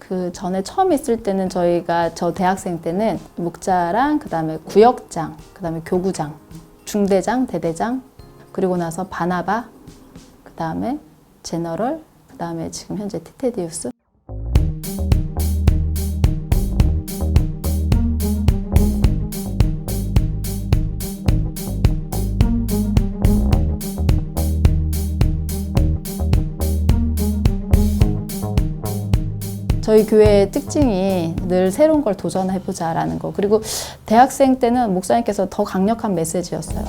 그 전에 처음 있을 때는 저 대학생 때는 목자랑 그다음에 구역장, 그다음에 교구장, 중대장, 대대장, 그리고 나서 바나바, 그다음에 제너럴, 그다음에 지금 현재 티테디우스. 저희 교회의 특징이 늘 새로운 걸 도전해보자라는 거. 그리고 대학생 때는 목사님께서 더 강력한 메시지였어요.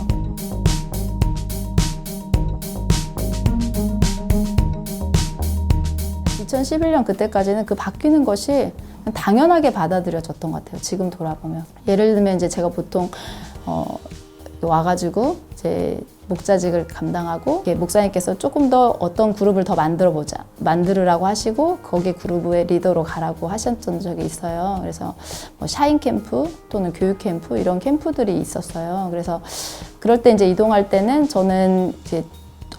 (2011년) 그때까지는 그 바뀌는 것이 당연하게 받아들여졌던 것 같아요. 지금 돌아보면. 예를 들면 이제 제가 보통 와가지고 이제 목자직을 감당하고 목사님께서 조금 더 어떤 그룹을 더 만들으라고 하시고 거기 그룹의 리더로 가라고 하셨던 적이 있어요. 그래서 뭐 샤인 캠프 또는 교육 캠프 이런 캠프들이 있었어요. 그래서 그럴 때 이제 이동할 때는 저는 이제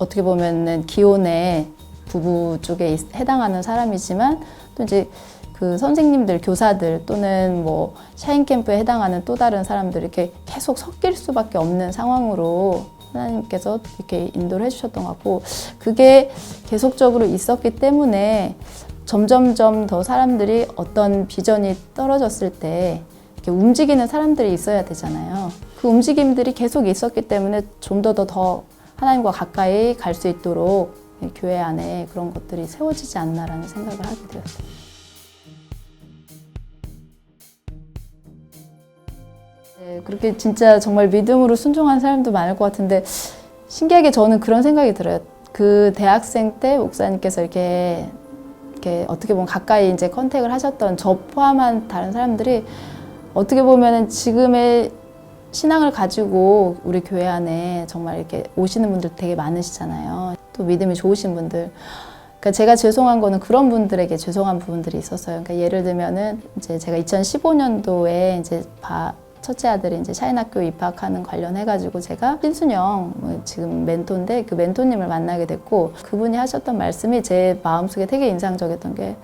어떻게 보면은 기혼의 부부 쪽에 해당하는 사람이지만 또 이제 그 선생님들, 교사들 또는 뭐 샤인 캠프에 해당하는 또 다른 사람들 이렇게 계속 섞일 수밖에 없는 상황으로 하나님께서 이렇게 인도를 해주셨던 것 같고, 그게 계속적으로 있었기 때문에 점점점 더 사람들이 어떤 비전이 떨어졌을 때 이렇게 움직이는 사람들이 있어야 되잖아요. 그 움직임들이 계속 있었기 때문에 좀 더 하나님과 가까이 갈 수 있도록 교회 안에 그런 것들이 세워지지 않나라는 생각을 하게 되었어요. 네, 그렇게 진짜 정말 믿음으로 순종한 사람도 많을 것 같은데 신기하게 저는 그런 생각이 들어요. 그 대학생 때 목사님께서 이렇게 어떻게 보면 가까이 이제 컨택을 하셨던 저 포함한 다른 사람들이 어떻게 보면은 지금의 신앙을 가지고 우리 교회 안에 정말 이렇게 오시는 분들 되게 많으시잖아요. 또 믿음이 좋으신 분들. 그러니까 제가 죄송한 거는 그런 분들에게 죄송한 부분들이 있었어요. 그러니까 예를 들면은 이제 제가 2015년도에 이제 첫째 아들이 이제 샤인학교 입학하는 관련해가지고 제가 신순영 지금 멘토인데 그 멘토님을 만나게 됐고, 그분이 하셨던 말씀이 제 마음속에 되게 인상적이었던 게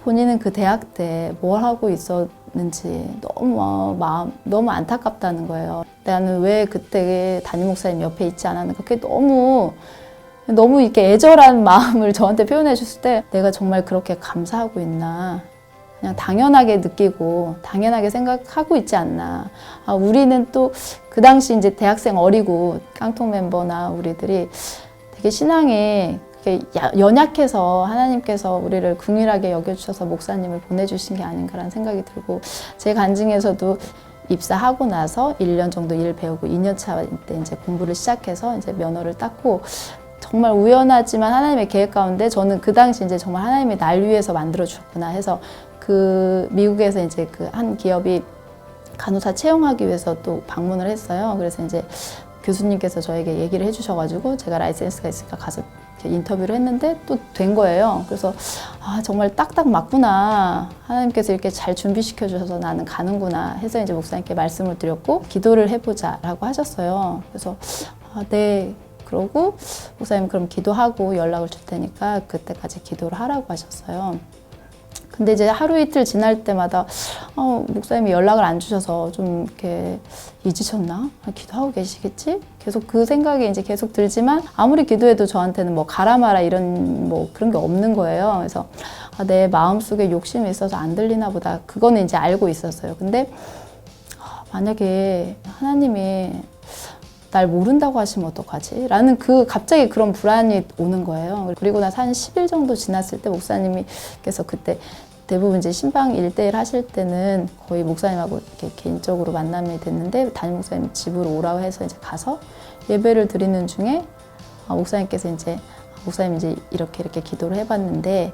본인은 그 대학 때 뭘 하고 있었는지 너무 안타깝다는 거예요. 나는 왜 그때 담임 목사님 옆에 있지 않았는가. 그게 너무 이렇게 애절한 마음을 저한테 표현해 줬을 때 내가 정말 그렇게 감사하고 있나. 그냥 당연하게 느끼고 당연하게 생각하고 있지 않나. 우리는 또 그 당시 이제 대학생 어리고 깡통 멤버나 우리들이 되게 신앙이 연약해서 하나님께서 우리를 긍휼하게 여겨주셔서 목사님을 보내주신 게 아닌가라는 생각이 들고, 제 간증에서도 입사하고 나서 1년 정도 일 배우고 2년 차 때 이제 공부를 시작해서 이제 면허를 땄고, 정말 우연하지만 하나님의 계획 가운데 저는 그 당시 이제 정말 하나님이 날 위해서 만들어 주셨구나 해서 그 미국에서 이제 그 한 기업이 간호사 채용하기 위해서 또 방문을 했어요. 그래서 이제 교수님께서 저에게 얘기를 해주셔가지고 제가 라이센스가 있으니까 가서 인터뷰를 했는데 또 된 거예요. 그래서 정말 딱딱 맞구나. 하나님께서 이렇게 잘 준비시켜 주셔서 나는 가는구나 해서 이제 목사님께 말씀을 드렸고 기도를 해보자라고 하셨어요. 그래서 네. 그러고 목사님 그럼 기도하고 연락을 줄 테니까 그때까지 기도를 하라고 하셨어요. 근데 이제 하루 이틀 지날 때마다 목사님이 연락을 안 주셔서 좀 이렇게 잊으셨나? 기도하고 계시겠지? 계속 그 생각이 이제 계속 들지만 아무리 기도해도 저한테는 뭐 가라 마라 이런 뭐 그런 게 없는 거예요. 그래서 내 마음속에 욕심이 있어서 안 들리나 보다. 그거는 이제 알고 있었어요. 근데 만약에 하나님이 날 모른다고 하시면 어떡하지? 라는 갑자기 그런 불안이 오는 거예요. 그리고 나서 한 10일 정도 지났을 때 목사님께서 그때 대부분 이제 신방 1대1 하실 때는 거의 목사님하고 이렇게 개인적으로 만남이 됐는데 담임 목사님 집으로 오라고 해서 이제 가서 예배를 드리는 중에 목사님께서 이제 목사님 이제 이렇게 기도를 해봤는데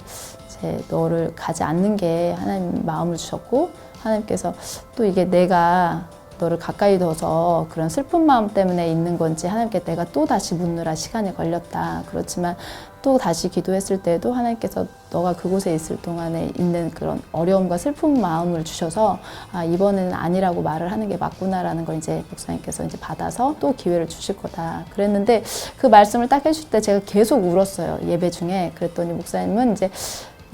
이제 너를 가지 않는 게 하나님 마음을 주셨고 하나님께서 또 이게 내가 너를 가까이 둬서 그런 슬픈 마음 때문에 있는 건지 하나님께 내가 또 다시 묻느라 시간이 걸렸다. 그렇지만 또 다시 기도했을 때도 하나님께서 너가 그곳에 있을 동안에 있는 그런 어려움과 슬픈 마음을 주셔서 이번에는 아니라고 말을 하는 게 맞구나라는 걸 이제 목사님께서 이제 받아서 또 기회를 주실 거다. 그랬는데 그 말씀을 딱 해줄 때 제가 계속 울었어요. 예배 중에. 그랬더니 목사님은 이제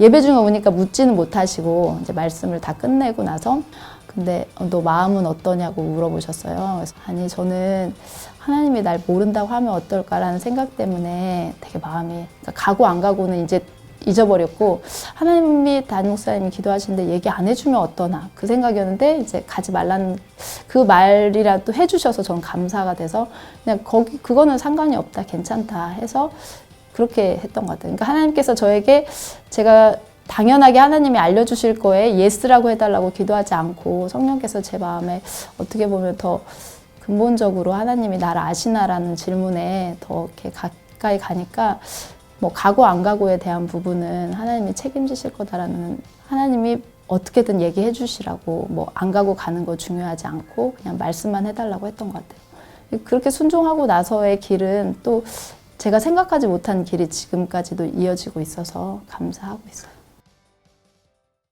예배 중에 오니까 묻지는 못하시고 이제 말씀을 다 끝내고 나서 근데 너 마음은 어떠냐고 물어보셨어요. 그래서 아니 저는 하나님이 날 모른다고 하면 어떨까라는 생각 때문에 되게 마음이 그러니까 가고 안 가고는 이제 잊어버렸고 하나님이 담임 목사님이 기도하시는데 얘기 안 해주면 어떠나 그 생각이었는데 이제 가지 말라는 그 말이라도 해주셔서 저는 감사가 돼서 그냥 거기 그거는 상관이 없다 괜찮다 해서 그렇게 했던 것 같아요. 그러니까 하나님께서 저에게 제가 당연하게 하나님이 알려주실 거에 예스라고 해달라고 기도하지 않고 성령께서 제 마음에 어떻게 보면 더 근본적으로 하나님이 나를 아시나라는 질문에 더 이렇게 가까이 가니까 뭐 가고 안 가고에 대한 부분은 하나님이 책임지실 거다라는 하나님이 어떻게든 얘기해 주시라고 뭐 안 가고 가는 거 중요하지 않고 그냥 말씀만 해달라고 했던 것 같아요. 그렇게 순종하고 나서의 길은 또 제가 생각하지 못한 길이 지금까지도 이어지고 있어서 감사하고 있어요.